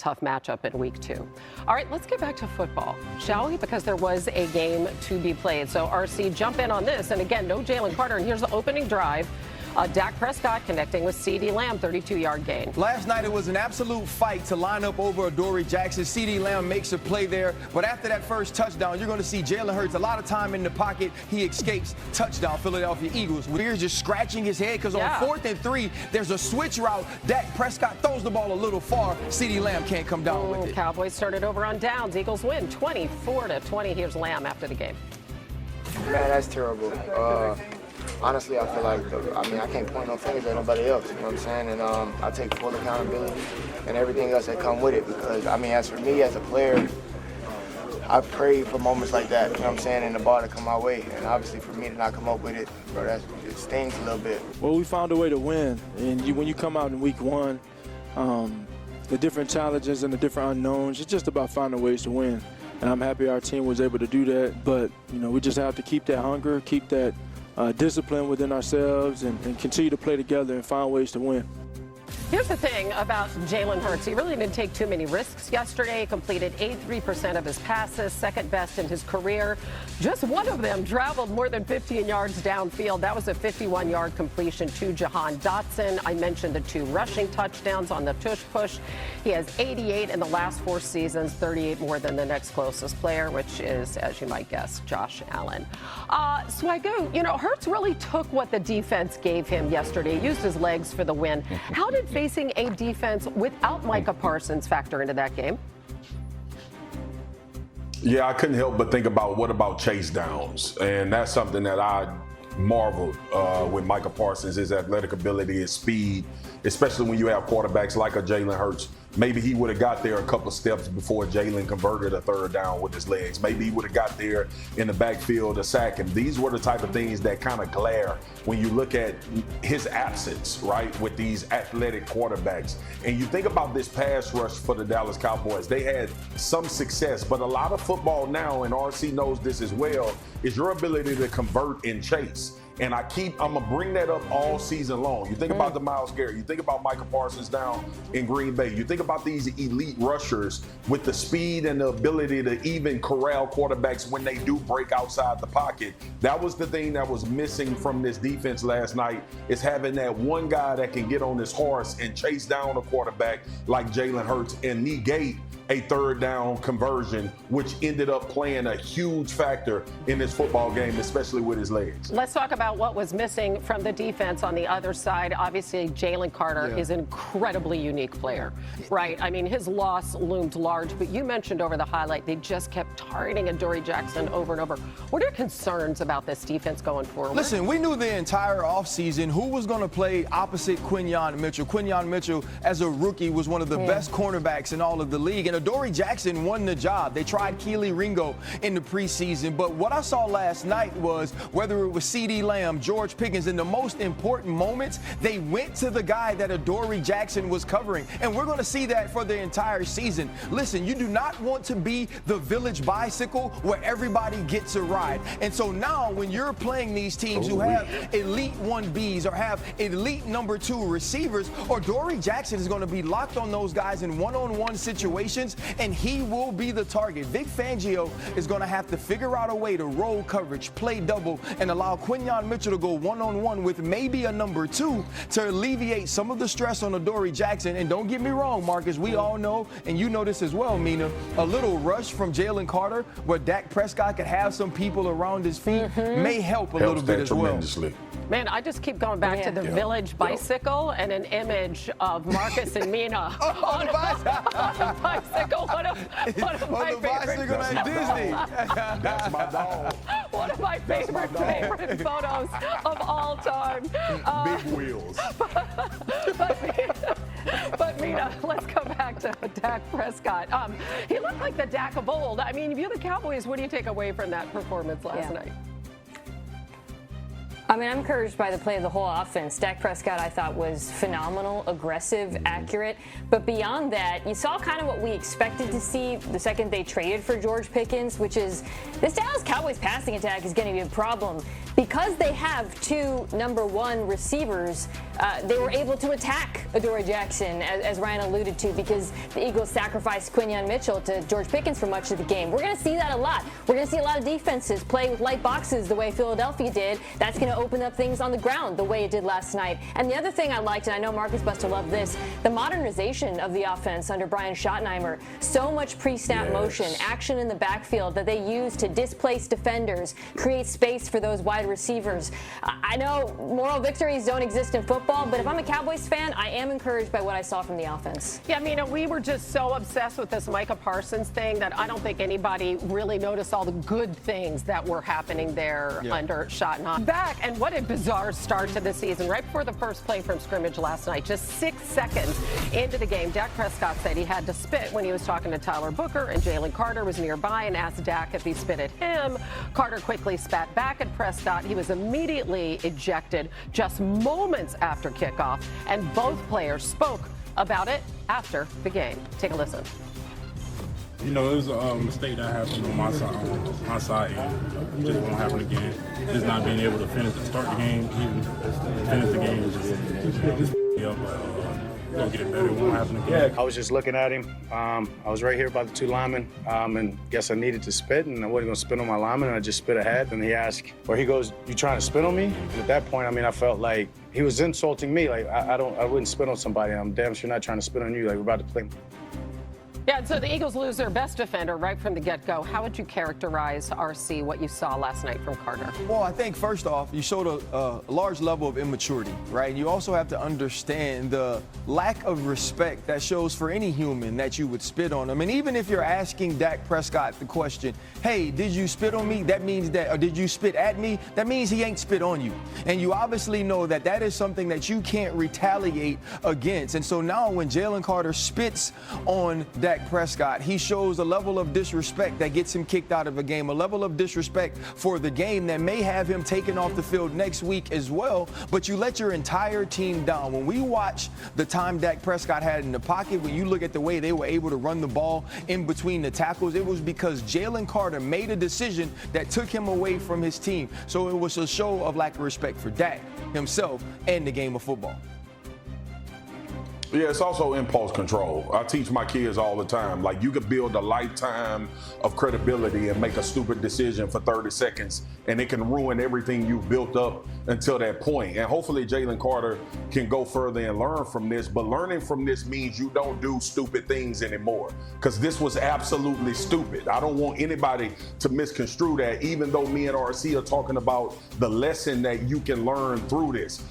tough matchup in week 2. All right, let's get back to football, shall we? Because there was a game to be played. So, RC, jump in on this. And again, no Jaylen Carter. And here's the opening drive. Dak Prescott connecting with CeeDee Lamb, 32-yard gain. Last night, it was an absolute fight to line up over Adoree Jackson. CeeDee Lamb makes a play there. But after that first touchdown, you're going to see Jalen Hurts a lot of time in the pocket. He escapes. Touchdown, Philadelphia Eagles. We're just scratching his head because on 4th and 3, there's a switch route. Dak Prescott throws the ball a little far. CeeDee Lamb can't come down with it. Cowboys started over on downs. Eagles win 24-20. Here's Lamb after the game. Man, that's terrible. Honestly, I feel like, I can't point no fingers at nobody else, you know what I'm saying? And I take full accountability and everything else that come with it because, as for me as a player, I prayed for moments like that, you know what I'm saying, and the ball to come my way. And obviously for me to not come up with it, bro, it stings a little bit. Well, we found a way to win. And when you come out in week 1, the different challenges and the different unknowns, it's just about finding ways to win. And I'm happy our team was able to do that. But, we just have to keep that hunger, keep that discipline within ourselves and continue to play together and find ways to win. Here's the thing about Jalen Hurts. He really didn't take too many risks yesterday. He completed 83% of his passes, second best in his career. Just one of them traveled more than 15 yards downfield. That was a 51-yard completion to Jahan Dotson. I mentioned the 2 rushing touchdowns on the tush push. He has 88 in the last 4 seasons, 38 more than the next closest player, which is, as you might guess, Josh Allen. Swagu, Hurts really took what the defense gave him yesterday. He used his legs for the win. How did facing a defense without Micah Parsons factor into that game? Yeah, I couldn't help but think about what about chase downs, and that's something that I marveled with Micah Parsons, his athletic ability, his speed, especially when you have quarterbacks like a Jalen Hurts. Maybe he would have got there a couple steps before Jalen converted a 3rd down with his legs. Maybe he would have got there in the backfield to sack him. These were the type of things that kind of glare when you look at his absence, right, with these athletic quarterbacks. And you think about this pass rush for the Dallas Cowboys. They had some success, but a lot of football now, and RC knows this as well, is your ability to convert and chase. And I'm going to bring that up all season long. You think about the Myles Garrett. You think about Micah Parsons down in Green Bay. You think about these elite rushers with the speed and the ability to even corral quarterbacks when they do break outside the pocket. That was the thing that was missing from this defense last night, is having that one guy that can get on his horse and chase down a quarterback like Jalen Hurts and negate a 3rd down conversion, which ended up playing a huge factor in this football game, especially with his legs. Let's talk about what was missing from the defense on the other side. Obviously, Jaylen Carter is an incredibly unique player, right? His loss loomed large, but you mentioned over the highlight, they just kept targeting Adoree Jackson over and over. What are your concerns about this defense going forward? Listen, we knew the entire offseason who was going to play opposite Quinyon Mitchell. Quinyon Mitchell, as a rookie, was one of the best cornerbacks in all of the league. And Adoree Jackson won the job. They tried Keely Ringo in the preseason, but what I saw last night was whether it was CeeDee Lamb, George Pickens, in the most important moments, they went to the guy that Adoree Jackson was covering. And we're going to see that for the entire season. Listen, you do not want to be the village bicycle where everybody gets a ride. And so now when you're playing these teams who have elite 1Bs or have elite number 2 receivers, Adoree Jackson is going to be locked on those guys in one-on-one situations, and he will be the target. Vic Fangio is going to have to figure out a way to roll coverage, play double, and allow Quinyon Mitchell to go one-on-one with maybe a number 2 to alleviate some of the stress on Adoree Jackson. And don't get me wrong, Marcus, we all know, and you know this as well, Mina, a little rush from Jaylen Carter where Dak Prescott could have some people around his feet may help a little bit as well. Tremendously. Man, I just keep going back to the village bicycle and an image of Marcus and Mina on a bicycle. One of my favorite. Bicycle at Disney. That's my dog. One of my favorite photos of all time. Big wheels. But Mina, let's go back to Dak Prescott. He looked like the Dak of old. If you're the Cowboys, what do you take away from that performance last night? I'm encouraged by the play of the whole offense. Dak Prescott, I thought, was phenomenal, aggressive, accurate. But beyond that, you saw kind of what we expected to see the second they traded for George Pickens, which is this Dallas Cowboys passing attack is going to be a problem. Because they have 2 number 1 receivers, they were able to attack Adoree Jackson, as Ryan alluded to, because the Eagles sacrificed Quinyon Mitchell to George Pickens for much of the game. We're going to see that a lot. We're going to see a lot of defenses play with light boxes the way Philadelphia did. That's going to open up things on the ground the way it did last night. And the other thing I liked, and I know Marcus Buster loved this, the modernization of the offense under Brian Schottenheimer. So much pre-snap motion, action in the backfield that they use to displace defenders, create space for those wide receivers. I know moral victories don't exist in football, but if I'm a Cowboys fan, I am encouraged by what I saw from the offense. Yeah, I mean, we were just so obsessed with this Micah Parsons thing that I don't think anybody really noticed all the good things that were happening there under Schottenheimer. Back, and what a bizarre start to the season. Right before the first play from scrimmage last night, just 6 seconds into the game, Dak Prescott said he had to spit when he was talking to Tyler Booker, and Jaylen Carter was nearby and asked Dak if he spit at him. Carter quickly spat back at Prescott. He was immediately ejected just moments after kickoff, and both players spoke about it after the game. Take a listen. You know, it was a mistake that happened on my side, and just won't happen again. Just not being able to start the game, even finish the game, just me up. We'll get it better. It won't happen again. I was just looking at him. I was right here by the 2 linemen, and guess I needed to spit, and I wasn't going to spit on my lineman, and I just spit ahead. And he asked, or he goes, "You trying to spit on me?" And at that point, I mean, I felt like he was insulting me. Like I wouldn't spit on somebody. I'm damn sure not trying to spit on you. Like we're about to play. Yeah, so the Eagles lose their best defender right from the get-go. How would you characterize, RC, what you saw last night from Carter? Well, I think first off, you showed a large level of immaturity, right? You also have to understand the lack of respect that shows for any human that you would spit on them. And even if you're asking Dak Prescott the question, hey, did you spit on me? That means that, or did you spit at me? That means he ain't spit on you. And you obviously know that that is something that you can't retaliate against. And so now when Jaylen Carter spits on Dak Prescott, he shows a level of disrespect that gets him kicked out of a game, a level of disrespect for the game that may have him taken off the field next week as well, but you let your entire team down. When we watch the time Dak Prescott had in the pocket, when you look at the way they were able to run the ball in between the tackles, it was because Jaylen Carter made a decision that took him away from his team. So it was a show of lack of respect for Dak himself and the game of football. Yeah, it's also impulse control. I teach my kids all the time, like you could build a lifetime of credibility and make a stupid decision for 30 seconds, and it can ruin everything you've built up until that point. And hopefully Jaylen Carter can go further and learn from this, but learning from this means you don't do stupid things anymore, because this was absolutely stupid. I don't want anybody to misconstrue that, even though me and RC are talking about the lesson that you can learn through this.